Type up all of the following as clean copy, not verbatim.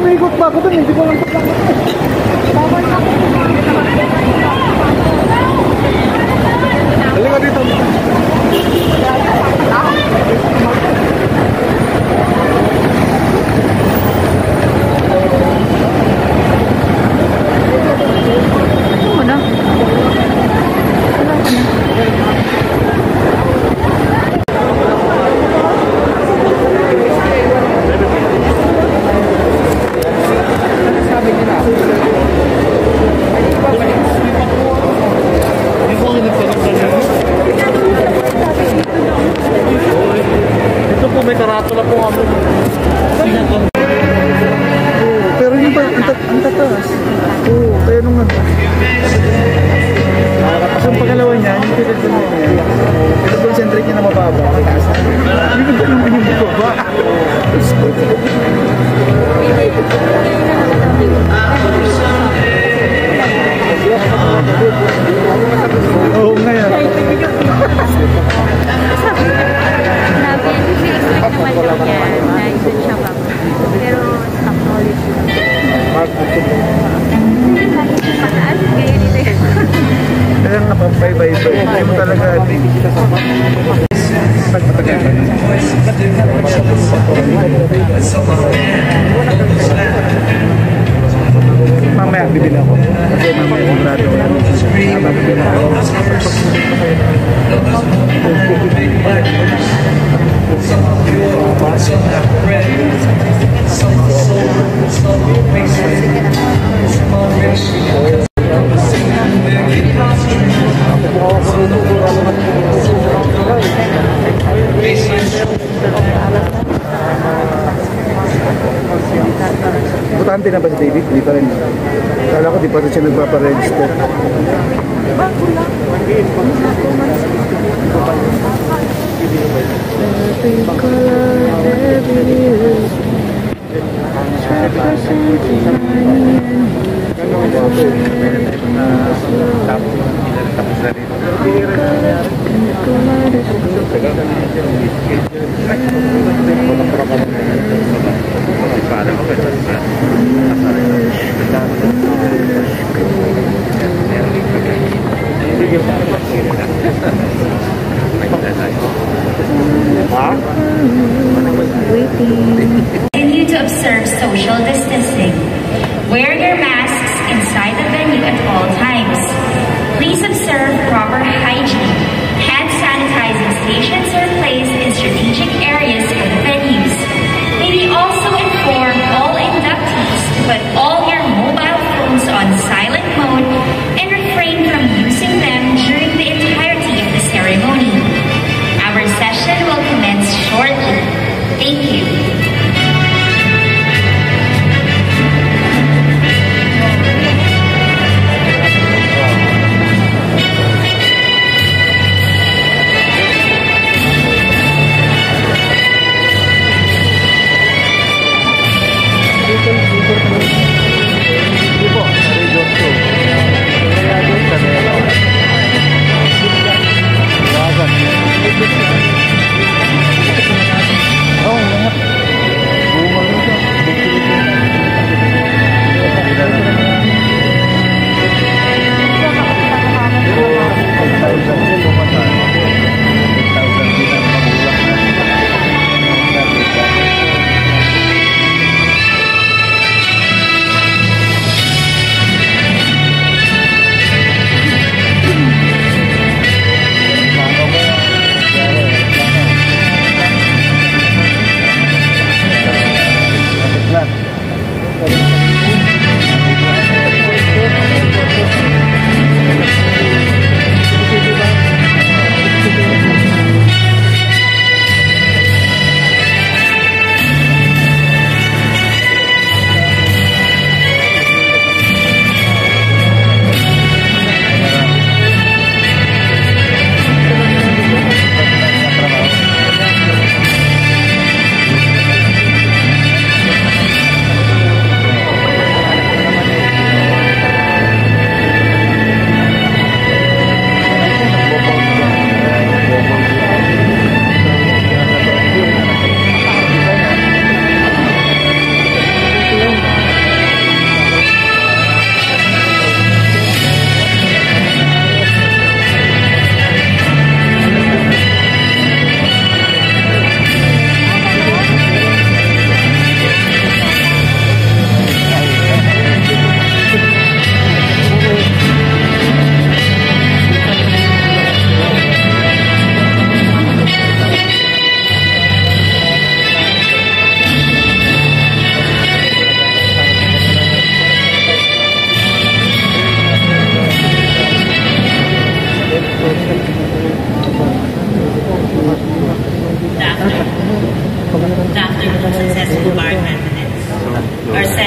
umikot pa ako dun, hindi ko lang pagkakot. Halika dito. Ano na? May karatula po kami. Pero yung pa, ang tataas. Oo, kaya nung ano. Kasi yung pangalawa niya, yung pinag-concentrate niya na mababa. Hindi ko ganun yung baba. Oo, ngayon. Naman daw niya na isun siya pa. Pero stock knowledge yun. Pataas, kaya nito yun. Kaya nga pabay-bay-bay. Hindi mo talaga mamaya bibili ako. Kasi mamaya yung rado. Bibili ako. Butante na ba si David? Hindi pa rin. Kala ko di pa rin siya nagpaparegister. Continue to observe social distancing. Wear your masks inside the venue at all times. Please observe proper hygiene. Hand sanitizing stations are placed in strategic areas of the venues. May we also inform all inductees to put all your mobile phones on silent mode and refrain from using them during the entirety of the ceremony. Our session will commence shortly. Thank you.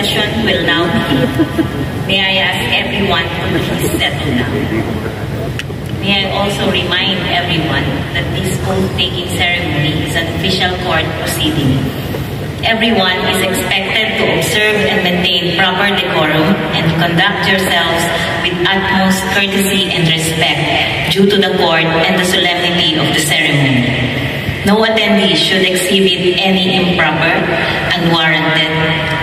session will now begin. May I ask everyone to please settle down. May I also remind everyone that this oath-taking ceremony is an official court proceeding. Everyone is expected to observe and maintain proper decorum and conduct yourselves with utmost courtesy and respect due to the court and the solemnity of the ceremony. No attendee should exhibit any improper, unwarranted,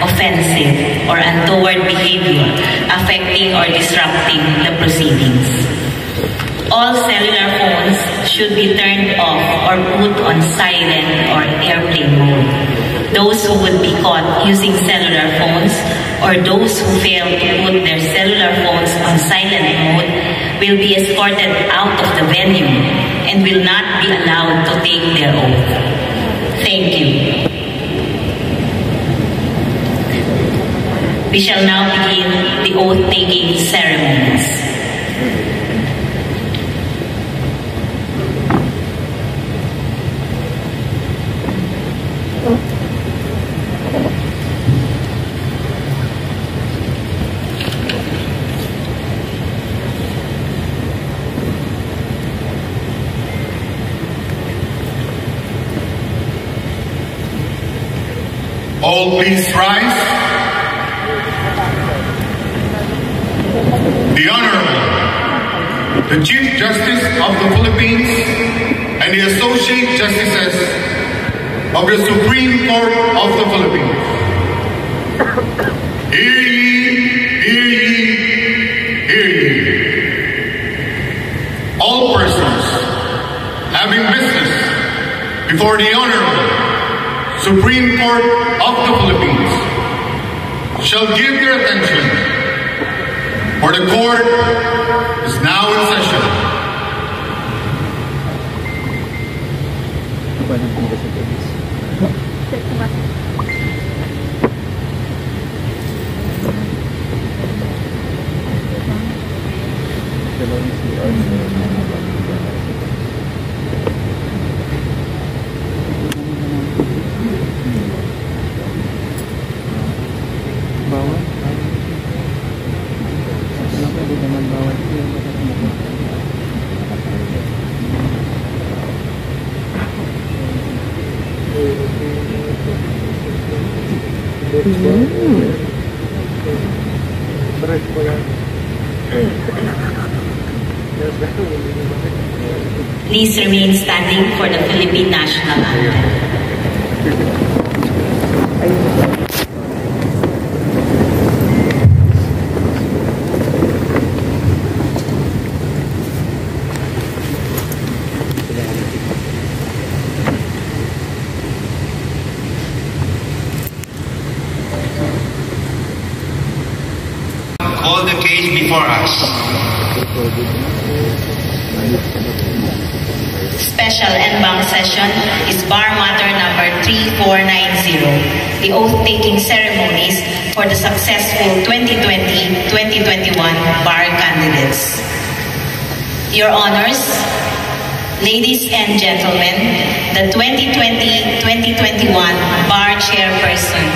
offensive, or untoward behavior affecting or disrupting the proceedings. All cellular phones should be turned off or put on silent or airplane mode. Those who would be caught using cellular phones or those who fail to put their cellular phones on silent mode will be escorted out of the venue and will not be allowed to take their oath. Thank you. We shall now begin the oath-taking ceremonies. All please rise. The Honorable, the Chief Justice of the Philippines and the Associate Justices of the Supreme Court of the Philippines. Hear ye, hear ye, hear ye. All persons having business before the Honorable Supreme Court of the Philippines shall give their attention, for the court is now in session. Please remain standing for the Philippine National Anthem. Call the case before us. Special en banc session is bar matter number 3490, the oath-taking ceremonies for the successful 2020-2021 bar candidates. Your Honors, ladies and gentlemen, the 2020-2021 bar chairperson,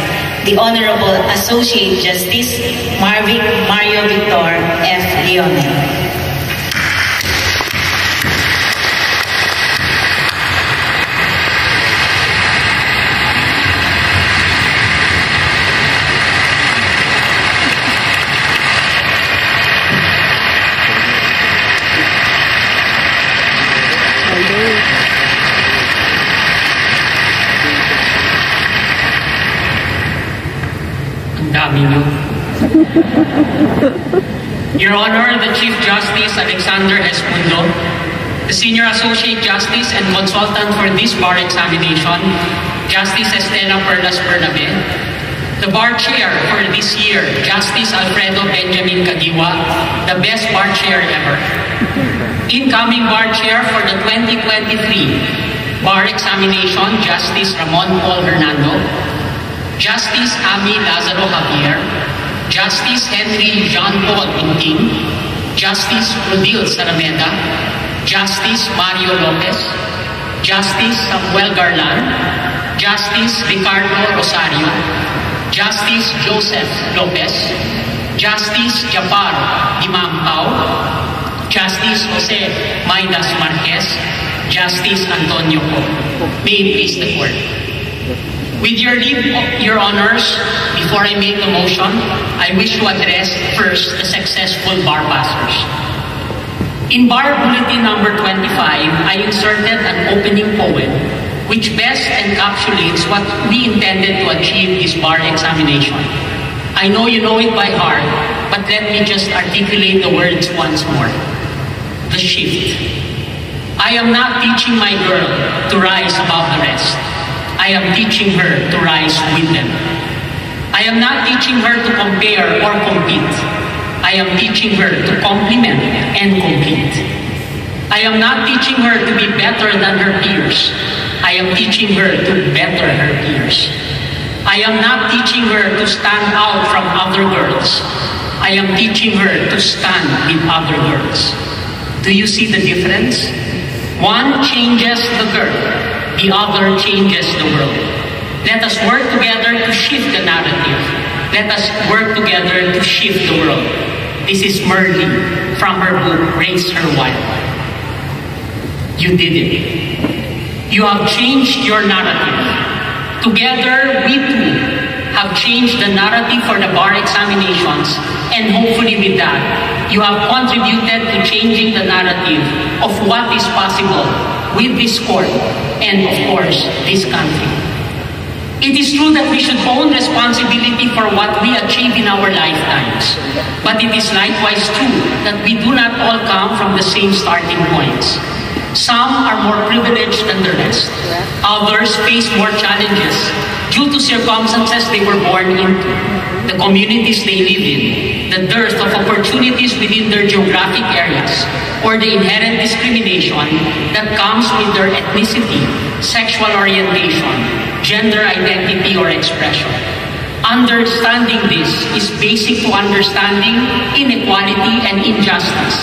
the Honorable Associate Justice Mario Victor F. Leonel. Your Honor, the Chief Justice Alexander S. Mundo, the Senior Associate Justice and Consultant for this bar examination, Justice Estela Perlas Bernabe, the Bar Chair for this year, Justice Alfredo Benjamin Caguiwa, the best Bar Chair ever. Incoming Bar Chair for the 2023 Bar Examination, Justice Ramon Paul Hernando, Justice Ami Lazaro Javier, Justice Henry John Paul Inting, Justice Rodil Sarameda, Justice Mario Lopez, Justice Samuel Garland, Justice Ricardo Rosario, Justice Joseph Lopez, Justice Japar Dimampao, Justice Jose Maidas Marquez, Justice Antonio Co. May it please the court. With your leave, your honors, before I make the motion, I wish to address first the successful bar passers. In Bar Bulletin number 25, I inserted an opening poem which best encapsulates what we intended to achieve this bar examination. I know you know it by heart, but let me just articulate the words once more. The shift. I am not teaching my girl to rise above the rest. I am teaching her to rise with them. I am not teaching her to compare or compete. I am teaching her to complement and complete. I am not teaching her to be better than her peers. I am teaching her to better her peers. I am not teaching her to stand out from other girls. I am teaching her to stand with other girls. Do you see the difference? One changes the girl, the other changes the world. Let us work together to shift the narrative. Let us work together to shift the world. This is Merly from her book, Raise Her Wild. You did it. You have changed your narrative. Together, we too have changed the narrative for the bar examinations, and hopefully with that, you have contributed to changing the narrative of what is possible with this court and, of course, this country. It is true that we should own responsibility for what we achieve in our lifetimes, but it is likewise true that we do not all come from the same starting points. Some are more privileged than the rest. Others face more challenges due to circumstances they were born into, the communities they live in, the dearth of opportunities within their geographic areas, or the inherent discrimination that comes with their ethnicity, sexual orientation, gender identity, or expression. Understanding this is basic to understanding inequality and injustice,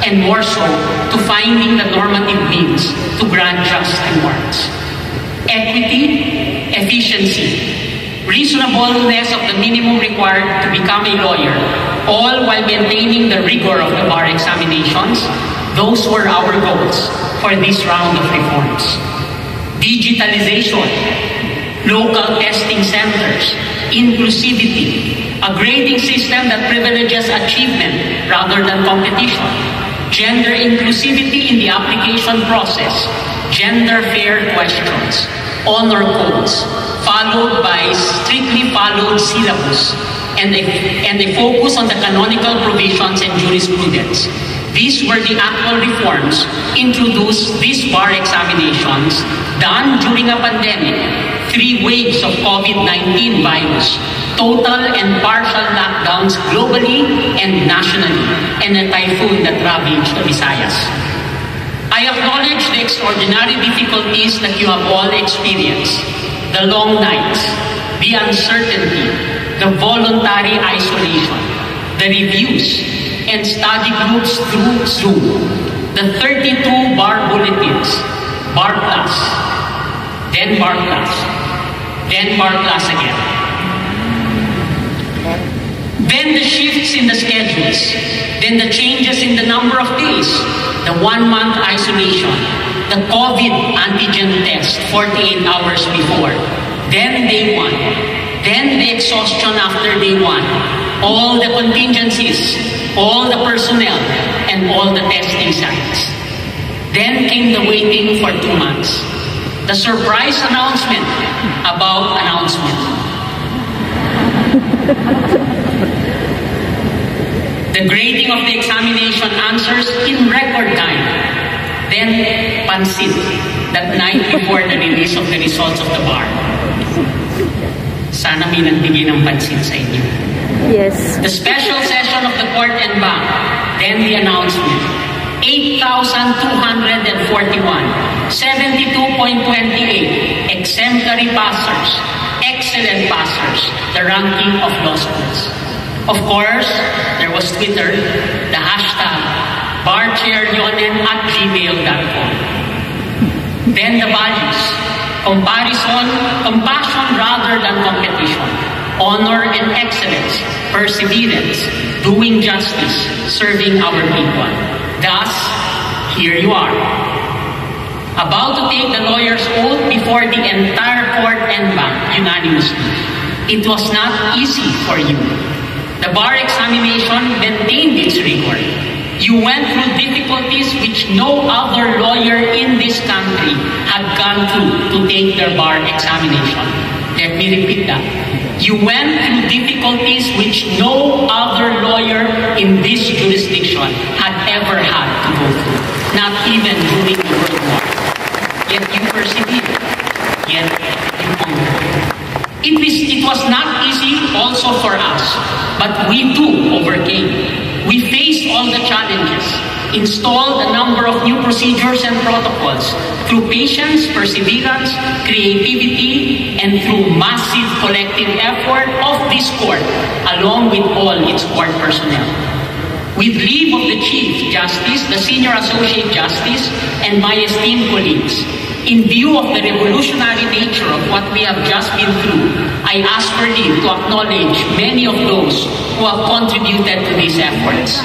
and more so, to finding the normative means to grant just rewards. Equity, efficiency, reasonableness of the minimum required to become a lawyer, all while maintaining the rigor of the bar examinations, those were our goals for this round of reforms. Digitalization, local testing centers, inclusivity, a grading system that privileges achievement rather than competition, gender inclusivity in the application process, gender fair questions, honor codes, followed by strictly followed syllabus, and a focus on the canonical provisions and jurisprudence. These were the actual reforms introduced these bar examinations done during a pandemic, 3 waves of COVID-19 virus, total and partial lockdowns globally and nationally, and a typhoon that ravaged the Visayas. I acknowledge the extraordinary difficulties that you have all experienced, the long nights, the uncertainty, the voluntary isolation, the reviews, and study groups through Zoom, the 32 bar bulletins, bar class, then bar class, then bar class again. Then the shifts in the schedules, then the changes in the number of days, the 1-month isolation, the COVID antigen test 48 hours before, then day 1, then the exhaustion after day 1, all the contingencies, all the personnel, and all the testing sites. Then came the waiting for 2 months, the surprise announcement about announcement. The grading of the examination answers in record time. Then, pansit, that night before the release of the results of the bar. Sana may nagbigay ng pansit sa inyo. Yes. The special session of the court and bank. Then the announcement. 8,241, 72.28, exemplary passers, excellent passers, the ranking of law schools. Of course, there was Twitter, the hashtag barchairlionen@gmail.com. Then the values, compassion rather than competition, honor and excellence, perseverance, doing justice, serving our people. Thus, here you are, about to take the lawyer's oath before the entire court en banc unanimously. It was not easy for you. The bar examination maintained its rigor. You went through difficulties which no other lawyer in this country had gone through to take their bar examination. Let me repeat that. You went through difficulties which no other lawyer in this jurisdiction had ever had to go through, not even during the World War. Yet you persevered. Yet you conquered. It was not easy also for us, but we too overcame. We faced all the challenges, installed a number of new procedures and protocols through patience, perseverance, creativity, and through massive collective effort of this court, along with all its court personnel. With leave of the Chief Justice, the Senior Associate Justice, and my esteemed colleagues, in view of the revolutionary nature of what we have just been through, I ask for leave to acknowledge many of those who have contributed to these efforts.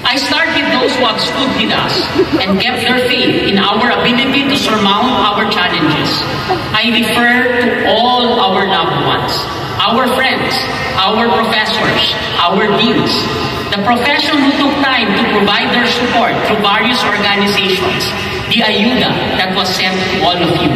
I start with those who have stood with us and kept their faith in our ability to surmount our challenges. I refer to all our loved ones, our friends, our professors, our deans, the profession who took time to provide their support through various organizations, the ayuda that was sent to all of you,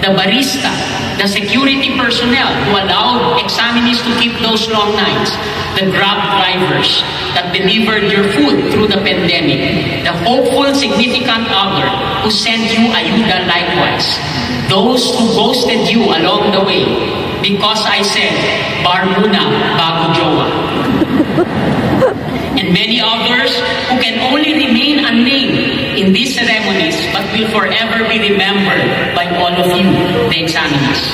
the barista, the security personnel who allowed examinees to keep those long nights, the Grab drivers that delivered your food through the pandemic, the hopeful significant other who sent you ayuda likewise, those who ghosted you along the way because I said, bar muna bago jowa. And many others who can only remain unnamed in these ceremonies but will forever be remembered by all of you, the examinees.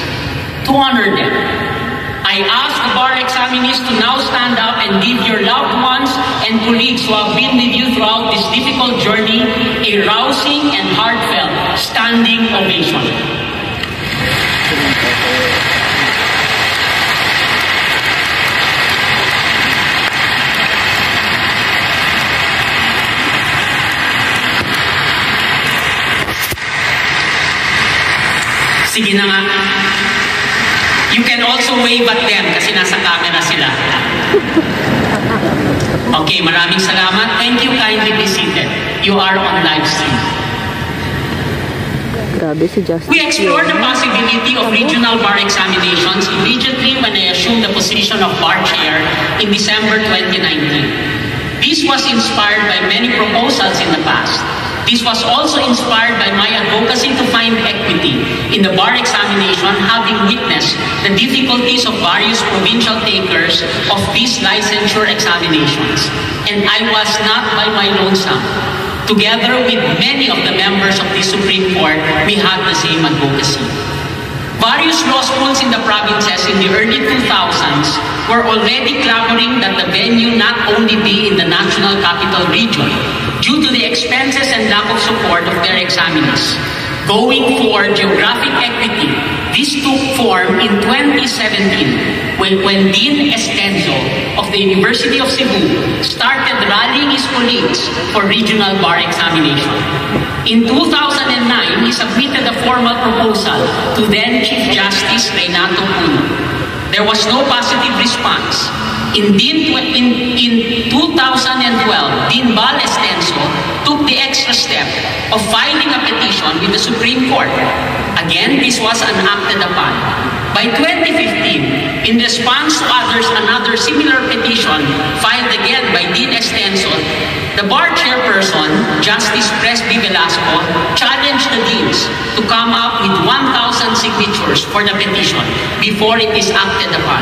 To honor them, I ask the bar examinees to now stand up and give your loved ones and colleagues who have been with you throughout this difficult journey a rousing and heartfelt standing ovation. Sige na nga. You can also wave at them kasi nasa camera sila. Okay, maraming salamat. Thank you, kindly be seated. You are on live stream. Grabe si Justice. We explored the possibility of regional bar examinations immediately when I assumed the position of bar chair in December 2019. This was inspired by many proposals in the past. This was also inspired by my advocacy to find equity in the bar examination, having witnessed the difficulties of various provincial takers of these licensure examinations. And I was not by my lonesome. Together with many of the members of the Supreme Court, we had the same advocacy. Various law schools in the provinces in the early 2000s were already clamoring that the venue not only be in the National Capital Region due to the expenses and lack of support of their examinees. Going for geographic equity, this took form in 2017 when Dean Estenzo of the University of Cebu started rallying his colleagues for regional bar examination. In 2009, he submitted a formal proposal to then Chief Justice Renato Puno. There was no positive response. In 2012, Dean Bal Estenzo took the extra step of filing a petition with the Supreme Court. Again, this was enacted upon. By 2015, in response to another similar petition filed again by Dean Estenzo, the bar chairperson, Justice Presby Velasco, challenged the deans to come up with 1,000 signatures for the petition before it is acted upon.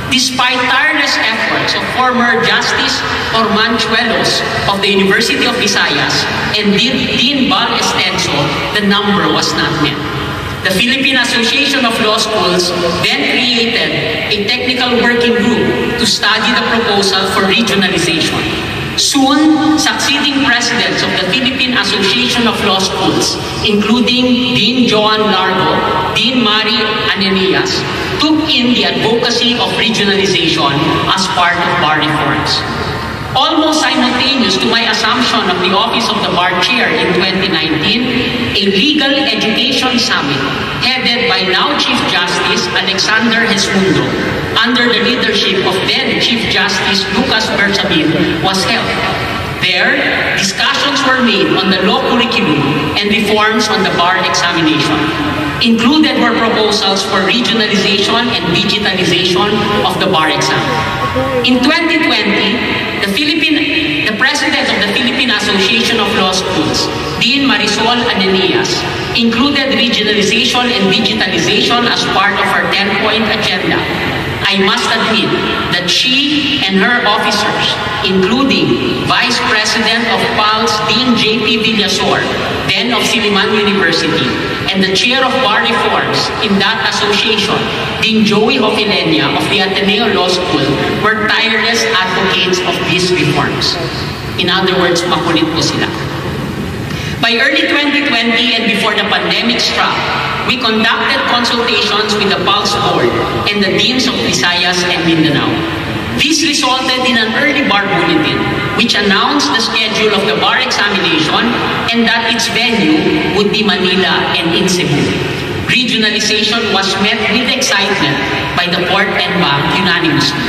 Despite tireless efforts of former Justice Orman Chuelos of the University of Visayas and Dean Bal Estenzo, the number was not met. The Philippine Association of Law Schools then created a technical working group to study the proposal for regionalization. Soon, succeeding presidents of the Philippine Association of Law Schools, including Dean Joan Largo, Dean Mari Ananias, took in the advocacy of regionalization as part of bar reforms. Almost simultaneous to my assumption of the office of the bar chair in 2019, a legal education summit headed by now Chief Justice Alexander Jesmundo under the leadership of then Chief Justice Lucas Bersamin was held. There, discussions were made on the law curriculum and reforms on the bar examination. Included were proposals for regionalization and digitalization of the bar exam. In 2020, the President of the Philippine Association of Law Schools, Dean Marisol Ananias, included regionalization and digitalization as part of her 10-point agenda. I must admit that she and her officers, including Vice President of PALS Dean J.P. Villasor, then of Silliman University, and the Chair of Bar Reforms in that association, Dean Joey Hofileña of the Ateneo Law School, were tireless advocates of these reforms. In other words, makulit po sila. By early 2020 and before the pandemic struck, we conducted consultations with the PALS Board and the Deans of Visayas and Mindanao. This resulted in an early bar bulletin which announced the schedule of the bar examination and that its venue would be Manila and in Cebu. Regionalization was met with excitement by the Court and Bank unanimously.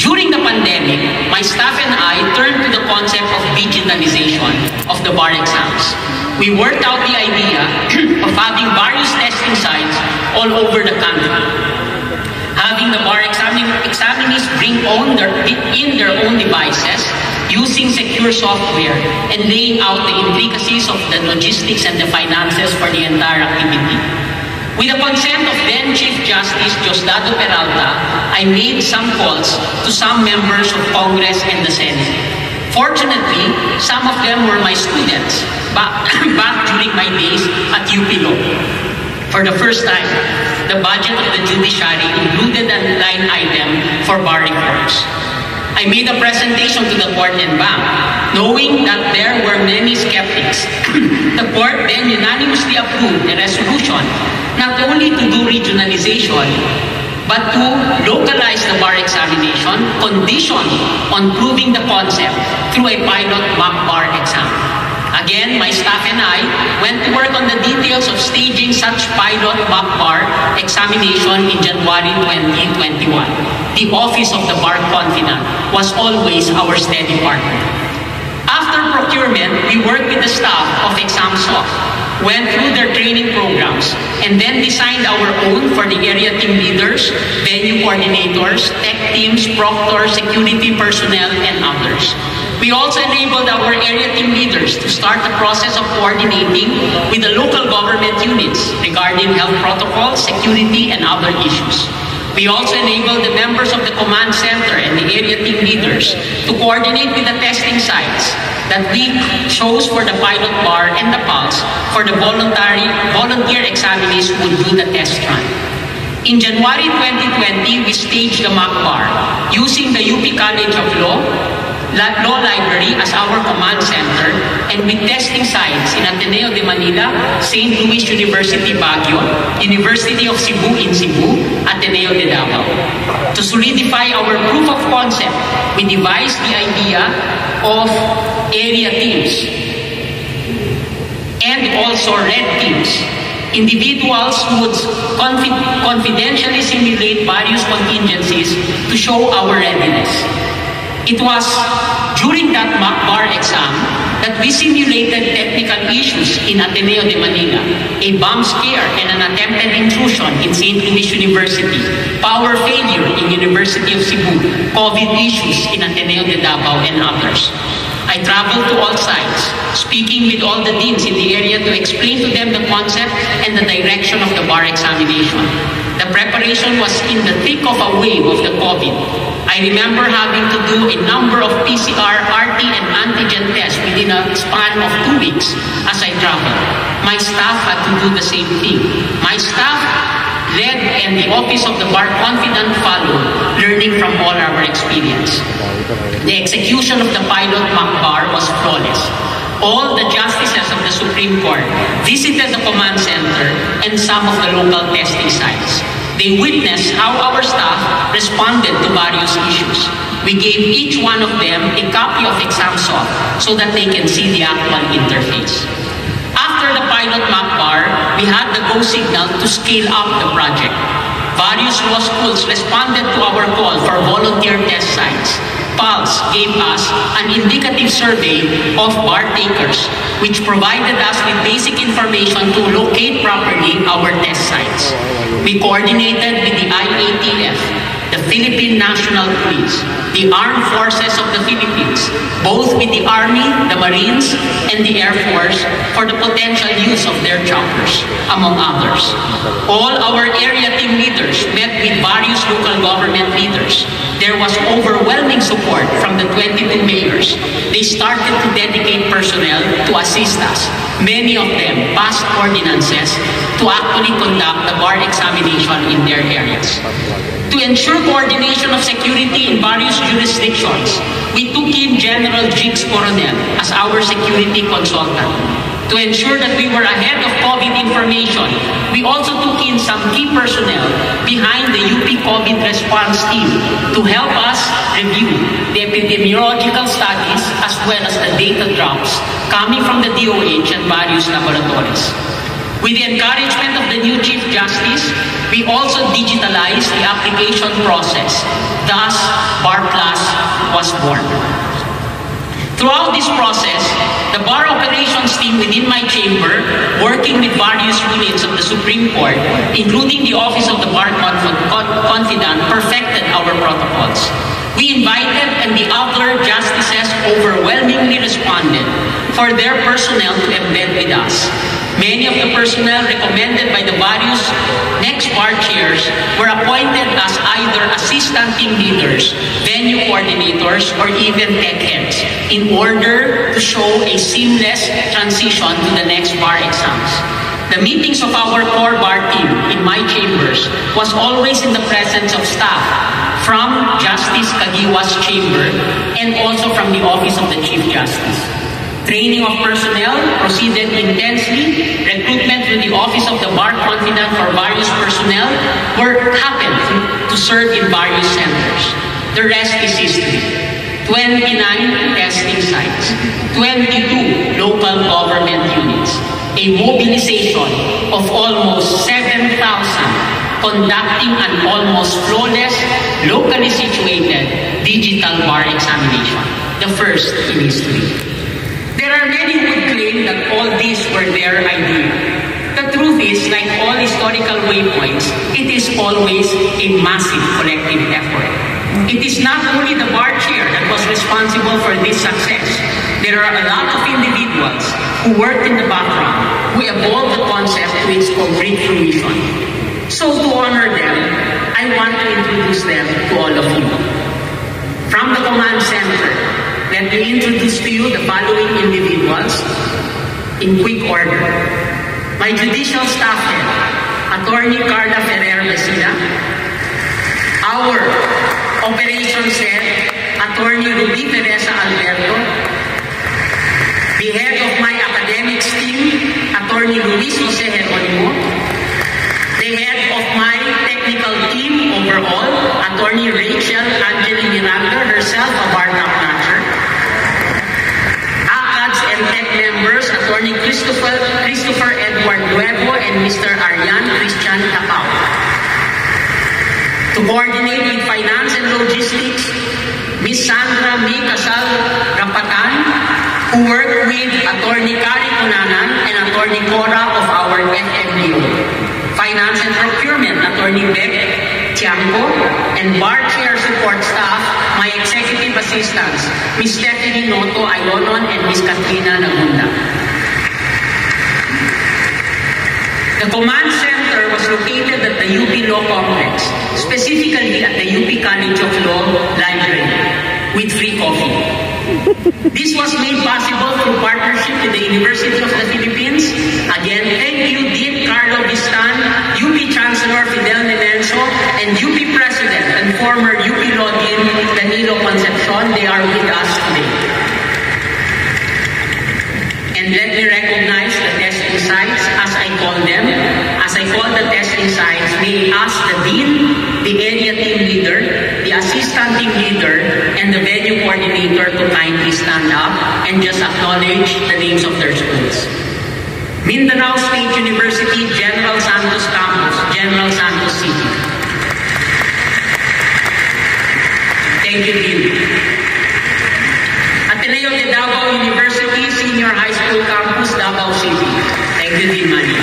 During the pandemic, my staff and I turned to the concept of digitalization of the bar exams. We worked out the idea of having various testing sites all over the country. Having the bar examinees bring in their own devices, using secure software, and laying out the intricacies of the logistics and the finances for the entire activity. With the consent of then Chief Justice Diosdado Peralta, I made some calls to some members of Congress and the Senate. Fortunately, some of them were my students back during my days at UP Law. For the first time, the budget of the judiciary included a line item for bar reforms. I made a presentation to the Court and Bank, knowing that there were many skeptics. The Court then unanimously approved a resolution not only to do regionalization, but to localize the bar examination conditioned on proving the concept through a pilot mock bar exam. Again, my staff and I went to work on the details of staging such pilot mock bar examination in January 2021. The Office of the Bar Confidant was always our steady partner. After procurement, we worked with the staff of ExamSoft, went through their training programs, and then designed our own for the area team leaders, venue coordinators, tech teams, proctors, security personnel, and others. We also enabled our area team leaders to start the process of coordinating with the local government units regarding health protocols, security, and other issues. We also enabled the members of the command center and the area team leaders to coordinate with the testing sites that we chose for the pilot bar and the PALS for the volunteer examinees who would do the test run. In January 2020, we staged the mock bar using the UP College of Law Library as our command center and with testing sites in Ateneo de Manila, St. Louis University Baguio, University of Cebu in Cebu, Ateneo de Davao. To solidify our proof of concept, we devised the idea of area teams and also red teams. Individuals would confidentially simulate various contingencies to show our readiness. It was during that mock bar exam that we simulated technical issues in Ateneo de Manila, a bomb scare and an attempted intrusion in St. Louis University, power failure in University of Cebu, COVID issues in Ateneo de Davao, and others. I traveled to all sites, speaking with all the deans in the area to explain to them the concept and the direction of the bar examination. The preparation was in the thick of a wave of the COVID. I remember having to do a number of PCR, RT, and antigen tests within a span of 2 weeks as I traveled. My staff had to do the same thing. My staff led and the Office of the Bar Confidant followed, learning from all our experience. The execution of the pilot mock bar was flawless. All the justices of the Supreme Court visited the command center and some of the local testing sites. They witnessed how our staff responded to various issues. We gave each one of them a copy of ExamSoft so that they can see the actual interface. After the pilot mock bar, we had the go signal to scale up the project. Various law schools responded to our call for volunteer test sites. Pulse gave us an indicative survey of bar takers, which provided us with basic information to locate properly our test sites. We coordinated with the IATF, the Philippine National Police, the Armed Forces of the Philippines, both with the Army, the Marines, and the Air Force for the potential use of their choppers, among others. All our area team leaders met with various local government leaders. There was overwhelming support from the 22 mayors. They started to dedicate personnel to assist us. Many of them passed ordinances to actually conduct the bar examination in their areas. To ensure coordination of security in various jurisdictions, we took in General Jigs Coronel as our security consultant. To ensure that we were ahead of COVID information, we also took in some key personnel behind the UP COVID response team to help us review the epidemiological studies as well as the data drops coming from the DOH and various laboratories. With the encouragement of the new Chief Justice, we also digitalized the application process. Thus, Bar Plus was born. Throughout this process, the bar operations team within my chamber, working with various units of the Supreme Court, including the Office of the Bar Confidant, perfected our protocols. We invited and the other justices overwhelmingly responded for their personnel to embed with us. Many of the personnel recommended by the various next bar chairs were appointed as either assistant team leaders, venue coordinators, or even tech heads in order to show a seamless transition to the next bar exams. The meetings of our core bar team in my chambers was always in the presence of staff from Justice Kagiwa's chamber and also from the Office of the Chief Justice. Training of personnel proceeded intensely. Recruitment with the Office of the Bar Confidant for various personnel happened to serve in various centers. The rest is history. 29 testing sites, 22 local government units, a mobilization of almost 7,000 conducting an almost flawless, locally situated digital bar examination, the first in history. There are many who would claim that all these were their idea. The truth is, like all historical waypoints, it is always a massive collective effort. It is not only the bar chair that was responsible for this success. There are a lot of individuals who worked in the background, who evolved the concept to its concrete fruition. So to honor them, I want to introduce them to all of you. From the command center, let me introduce to you the following individuals in quick order. My judicial staff head, Attorney Carla Ferrer Messina. Our operations head, Attorney Ruby Teresa Alberto. The head of my academics team, Attorney Luis Jose Jeronimo. The head of my technical team overall, Attorney Rachel Angeli Miranda, herself a bar top-notcher. ACADS and tech members, Attorney Christopher Edward Nuevo and Mr. Arian Christian Tapao. To coordinate with finance and logistics, Ms. Sandra May Casal Rapatan, who worked with Attorney Kari Kunanan and Attorney Cora of our FMDO. Finance and procurement, Attorney Beck Tiangco, and bar chair support staff, my executive assistants, Ms. Stephanie Noto Aylonon and Ms. Katrina Nagunda. The command center was located at the UP Law Complex, specifically at the UP College of Law Library, with free coffee. This was made possible through partnership with the University of the Philippines. Again, thank you, Dean Carlo Bistan, UP Chancellor Fidel Menenzo, and UP President and former UP Law Dean Danilo Concepcion. They are with us today. And let me recognize the testing sites as I call them. As I call the testing sites, may ask the dean, the area team leader, the assistant team leader, and the venue coordinator to kindly stand up and just acknowledge the names of their schools. Mindanao State University, General Santos Campus, General Santos City. Thank you, Dean. Ateneo de Davao University, Senior High School Campus, Davao City. Thank you, Dean Manny.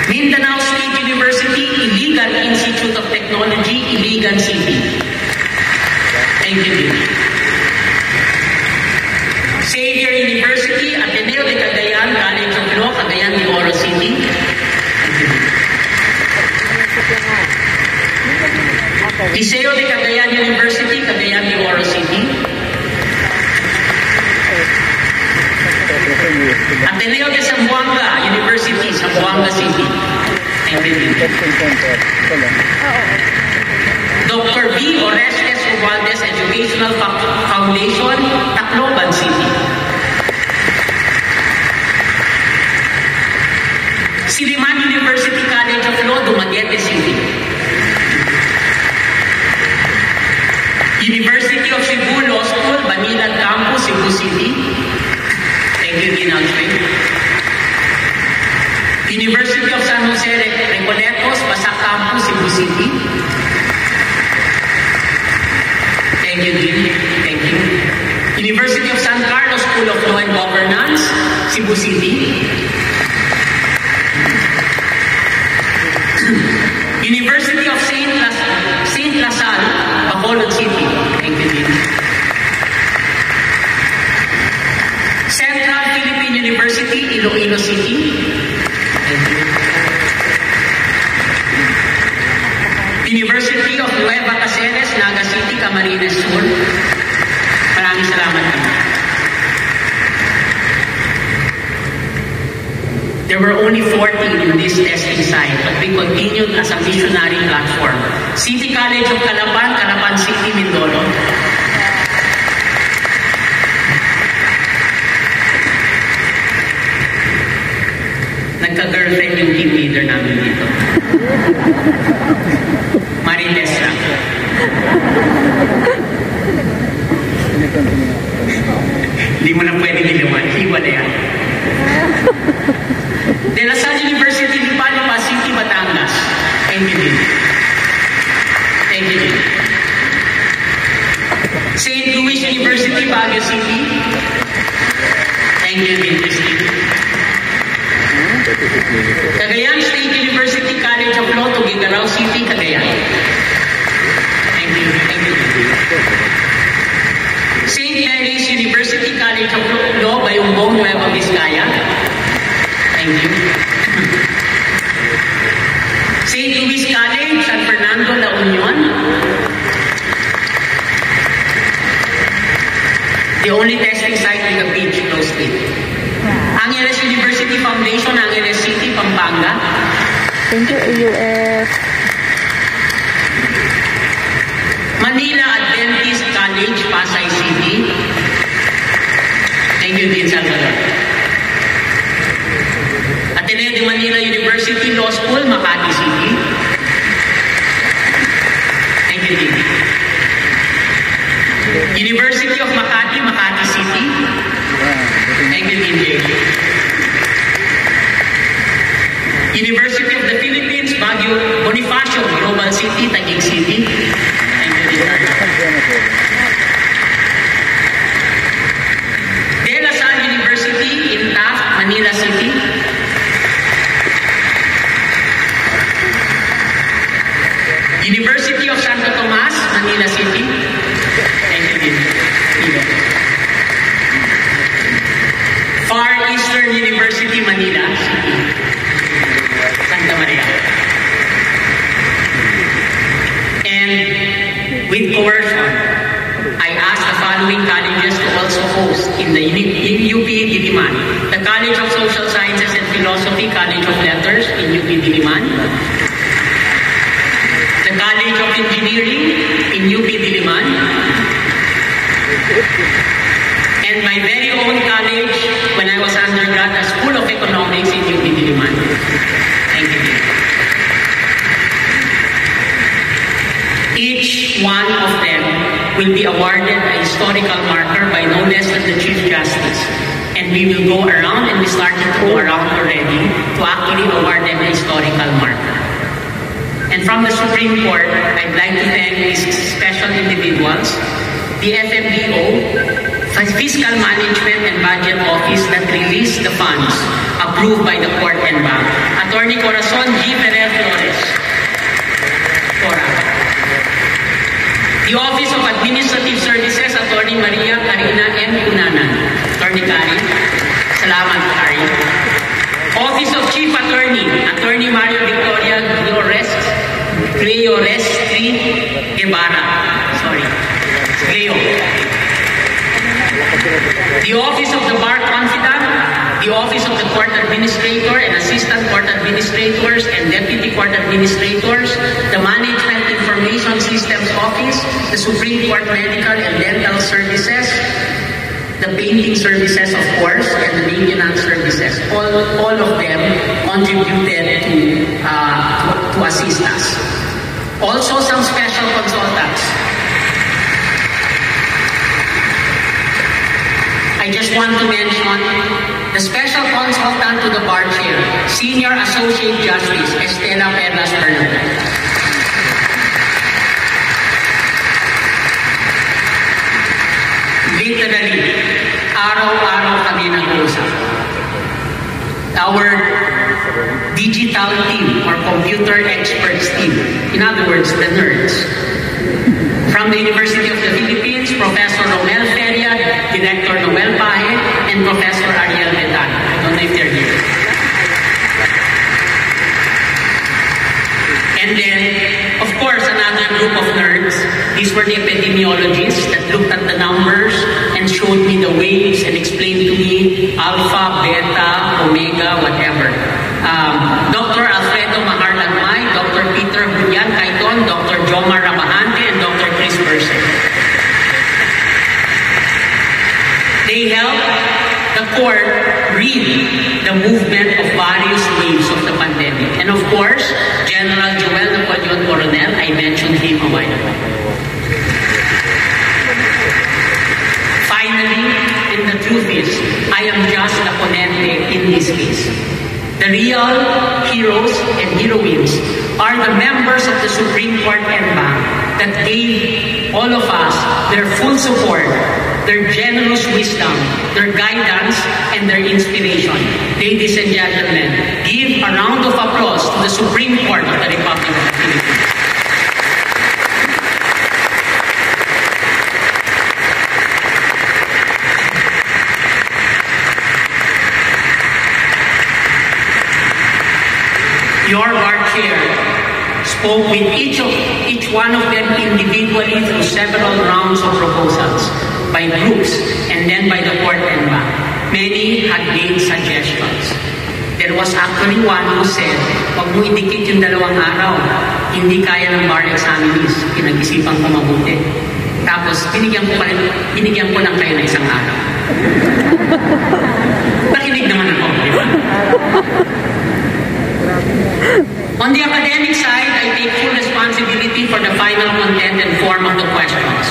Mindanao State University, Iligan Institute of Technology, Iligan City. Thank you, Dean. Xavier University, Ateneo de Cagayan, College of Law, Cagayan de Oro City. Liceo de Cagayan University, Cagayan de Oro City. Ateneo de Zamboanga University, Zamboanga City. Thank you. Dr. V. Orestes Ubaldes Educational Foundation, Tacloban City. Siliman University College of Law, Dumaguete City. University of Cebu Law School, Banilan Campus, Cebu City. Thank you, Dean Alfred. University of San Jose, Recoletos, Basak Campus, Cebu City. Thank you, Dean. Thank you. University of San Carlos School of Law and Governance, Cebu City. University of Saint Lasal, Bacolod City. Thank you, Dean. Central Philippine University, Iloilo City. Thank you. University of Nueva Caceres, Naga City, Camarines Sur. Maraming salamat. There were only 14 in this testing site, but we continued as a missionary platform. City College of Calapan, Calapan City, Mindoro. Nagka-girlfriend yung team leader namin dito. Marites lang. Hindi mo na pwede nilawan. Hiwa na yan. De La Salle University, Lipa, City, Batangas. Thank you, Dean. Thank you, Dean. St. Louis University, Baguio City. Thank you, Dean Christine. Cagayan State University College of Law, Tuguegarao City, Cagayan. Thank you. Thank you. St. Mary's University College of Law, Bayumbong, Nueva Vizcaya. Thank you. St. Louis College, San Fernando, La Union. The only testing site with a beach, no state. Angeles University Foundation, Angeles City, Pampanga. Thank you, AUF. Manila Adventist College, Pasay City. Thank you, Dean Salvador. Ateneo de Manila University Law School, Makati City. Thank you, Dean. University of Makati, Makati City. Thank you, Dean Jay. University of the Philippines, Baguio, Bonifacio, Global City, Taguig City. Thank you, Dean. De La Salle University in Taft, Manila City. University of Santo Tomas, Manila City. Thank you, Dean. Far Eastern University, Manila City. Santa Maria. And with coercion, I asked the following colleges to also host in the UP Diliman. The College of Social Sciences and Philosophy, College of Letters in UP Diliman. The College of Engineering in UP Diliman. And my very own college when I was undergrad, the School of Economics in UP Diliman. Each one of them will be awarded a historical marker by no less than the Chief Justice. And we will go around, and we started to go around already, to actually award them a historical marker. And from the Supreme Court, I'd like to thank these special individuals, the FMBO, Fiscal Management and Budget Office that released the funds approved by the Court and Bank, Attorney Corazon G. Ferrer Flores, Cora. The Office of Administrative Services, Attorney Maria Karina M. Cunanan, Attorney Kari, salamat Kari. Office of Chief Attorney, Attorney Mario Victoria Greorestri Guevara, Gleo. The Office of the Bar Confidant, the Office of the Court Administrator and Assistant Court Administrators and Deputy Court Administrators, the Management Information Systems Office, the Supreme Court Medical and Dental Services, the Painting Services, of course, and the Maintenance Services. All of them contributed to assist us. Also, some special consultants. I just want to mention the special consultant to the Bar Chair, Senior Associate Justice Estela Perlas Bernal. Literally, araw-araw kami nag-uusap. Our digital team or computer experts team, in other words, the nerds. From the University of the Philippines, Professor Romel Feria, Director Noel Pahe, and Professor Ariel Betan. I don't know if they're here. And then, of course, another group of nerds. These were the epidemiologists that looked at the numbers and showed me the waves and explained to me alpha, beta, omega, whatever. Dr. Alfredo Maharlagmay, Dr. Peter Bunyan Kaiton, Dr. Jomar Ramahante, and Dr. Chris Person. They helped the court read the movement of various waves of the pandemic. And of course, General Joel Napoleon Coronel, I mentioned him a while ago. Finally, and the truth is, I am just the ponente in this case. The real heroes and heroines are the members of the Supreme Court and Bank that gave all of us their full support, their generous wisdom, their guidance, and their inspiration. Ladies and gentlemen, give a round of applause to the Supreme Court of the Republic of the Philippines. Your Bar Chair spoke with each one of them individually through several rounds of proposals, by groups, and then by the Court and Bank. Many had made suggestions. There was actually one who said, "Pag mo idikit yung 2 araw, hindi kaya ng bar examinees." Pinag-isipan ko mabuti. Tapos, binigyan ko lang kayo ng 1 araw. Nakinig naman ako, di ba? On the academic side, I take full responsibility for the final content and form of the questions.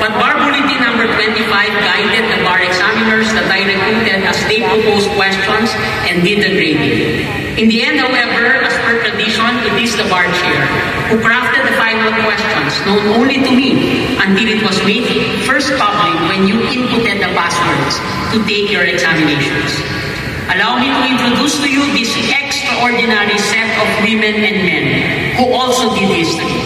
But Bar Bulletin number 25 guided the bar examiners that I recruited as they proposed questions and did the grading. In the end, however, as per tradition, it is the Bar Chair who crafted the final questions, known only to me until it was made first public when you inputted the passwords to take your examinations. Allow me to introduce to you this extraordinary set of women and men who also did history.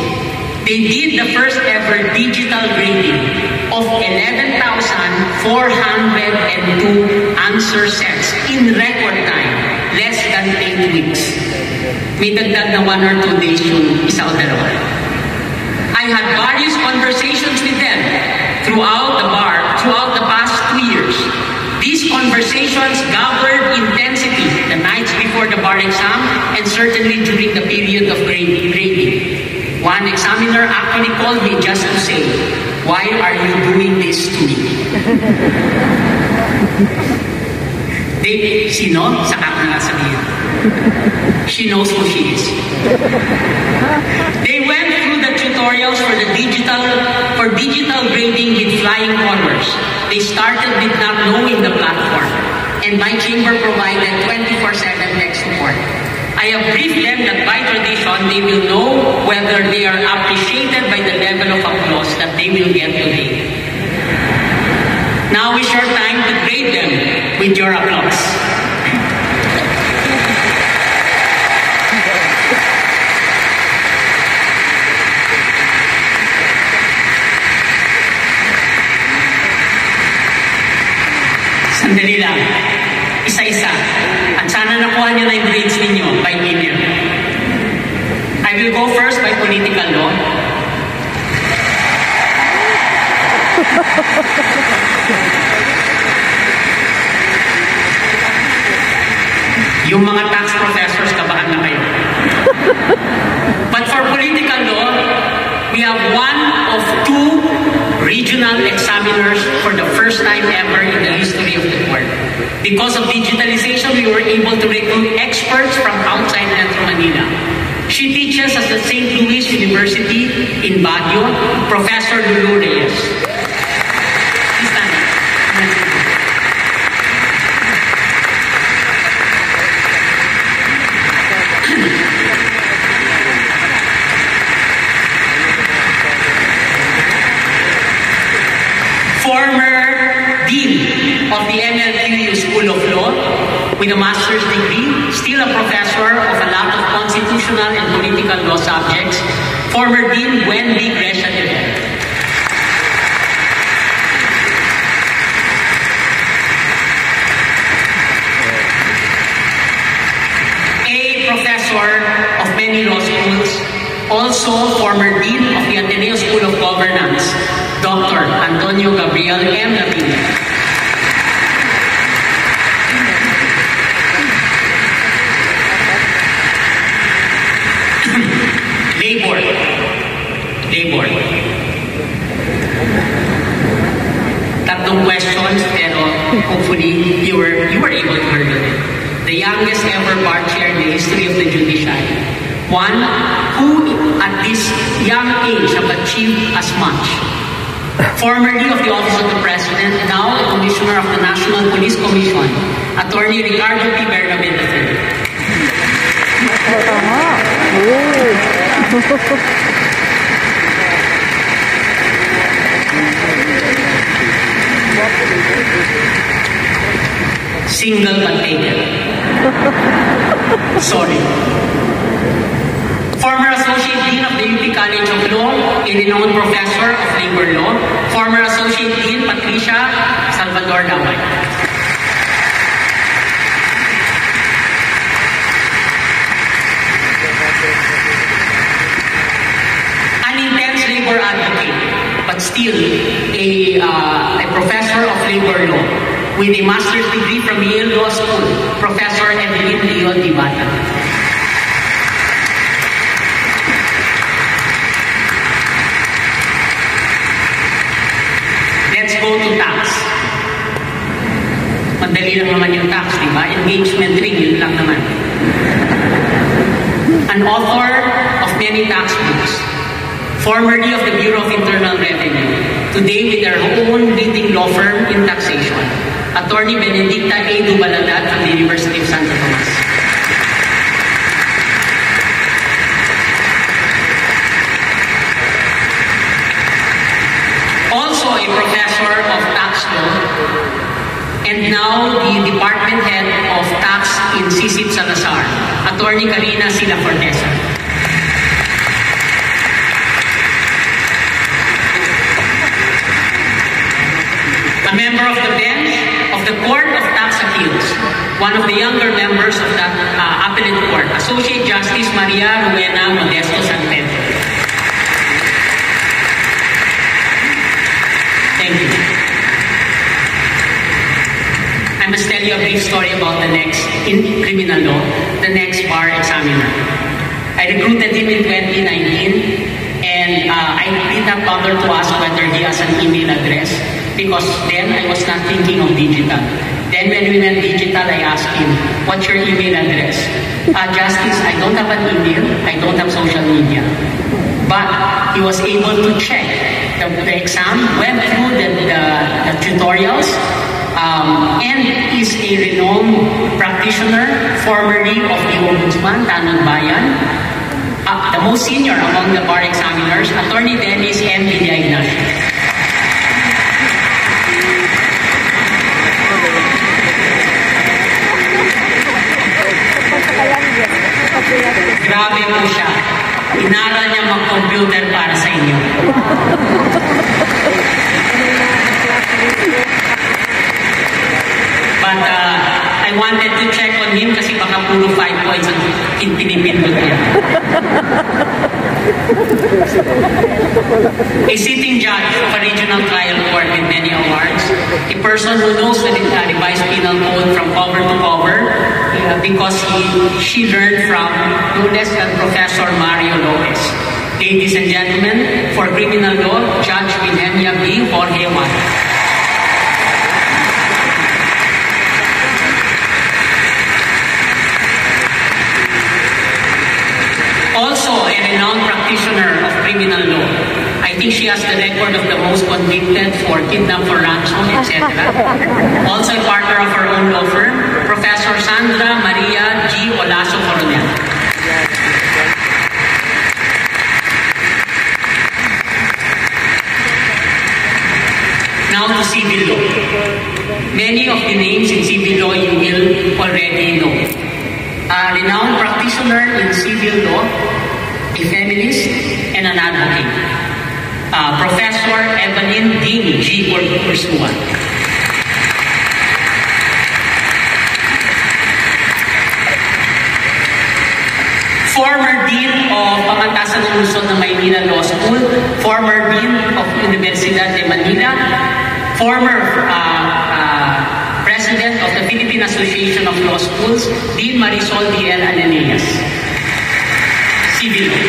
They did the first ever digital grading of 11,402 answer sets in record time, less than 8 weeks. May dagdag na 1 or 2 days yung isa o dalawa. I had various conversations with them throughout the past 2 years. These conversations gathered intensity the nights before the bar exam and certainly during the period of grading. One examiner actually called me just to say, "Why are you doing this to me?" Sino? Saka ko nga sabihin. She knows who she is. They went through the tutorials for digital grading with flying colors. They started with not knowing the platform, and my chamber provided 24/7 tech support. I have briefed them that by tradition, they will know whether they are appreciated by the level of applause that they will get today. Now is your time to grade them with your applause. Sandali lang. Isa-isa. At sana nakuha niyo na yung grades ninyo by email. I will go first by political law. Yung mga tax professors, kabahan na kayo. But for political law, we have one of two regional examiners for the first time ever in the history of the court. Because of digitalization, we were able to recruit experts from outside Metro Manila. She teaches at the St. Louis University in Baguio, Professor Lulu Reyes. Please stand up. Former Dean of the MLQU School of Law with a master's degree, still a professor of a lot of constitutional and political law subjects, former Dean Wendy Gresha Tibet. A professor of many law schools, also former Dean of the Ateneo School of Governance, Dr. Antonio Gabriel M. Lapina. Labor. Tatlong questions, pero hopefully you were able to handle it. The youngest ever bar chair in the history of the judiciary. One, who at this young age have achieved as much. Formerly of the Office of the President, now a Commissioner of the National Police Commission, Attorney Ricardo P. Bernabe III. Single but taken. Sorry. Former Associate Dean of the UP College of Law, a renowned professor of labor law. Former Associate Dean Patricia Salvador Damay. An intense labor advocate, but still a professor of labor law with a master's degree from Yale Law School, Professor Evelyn Leon Dibata. Let's go to tax. Madali lang naman yung tax, di ba? Engagement ring, yun lang naman. An author of many tax books, formerly of the Bureau of Internal Revenue, today with their own leading law firm in taxation, Attorney Benedicta A. Dubaladad from the University of Santo Tomas. Also a professor of tax law, and now the department head of tax in CICIP Salazar, Attorney Karina Sila Fortesa. A member of the bench of the Court of Tax Appeals, one of the younger members of that appellate court, Associate Justice Maria Rowena Modesto San Pedro. Thank you. I must tell you a brief story about the next, in criminal law, the next bar examiner. I recruited him in 2019, and I did not bother to ask whether he has an email address, because then I was not thinking of digital. Then when we went digital, I asked him, what's your email address? Justice, I don't have an email, I don't have social media. But he was able to check the exam, went through the tutorials, and is a renowned practitioner, formerly of the Ombudsman, Tanod Bayan. The most senior among the bar examiners, Attorney Dennis M. Ignacio. Grabe po siya. Inaral niya mag-computer para sa inyo. But I wanted to check on him kasi baka puro 5 points ang pinipindot niya. A sitting judge of a regional trial court with many awards, a person who knows the revised penal code from cover to cover, because she learned from no less than Professor Mario Lopez. Ladies and gentlemen, for criminal law, Judge Wilhelmia B. Jorge Juan. Also a renowned practitioner of criminal law. I think she has the record of the most convicted for kidnap, for ransom, etc. Also a partner of her own law firm, Professor Sandra Maria G. Olaso Coronel. Now to civil law. Many of the names in civil law you will already know. A renowned practitioner in civil law, a feminist, and an advocate. Professor Evelyn Dean G. Ursua. Former Dean of Pamantasan ng Luzon ng Maynila Law School, former Dean of Universidad de Manila, former President of the Philippine Association of Law Schools, Dean Marisol D.L. Ananias. Civil law.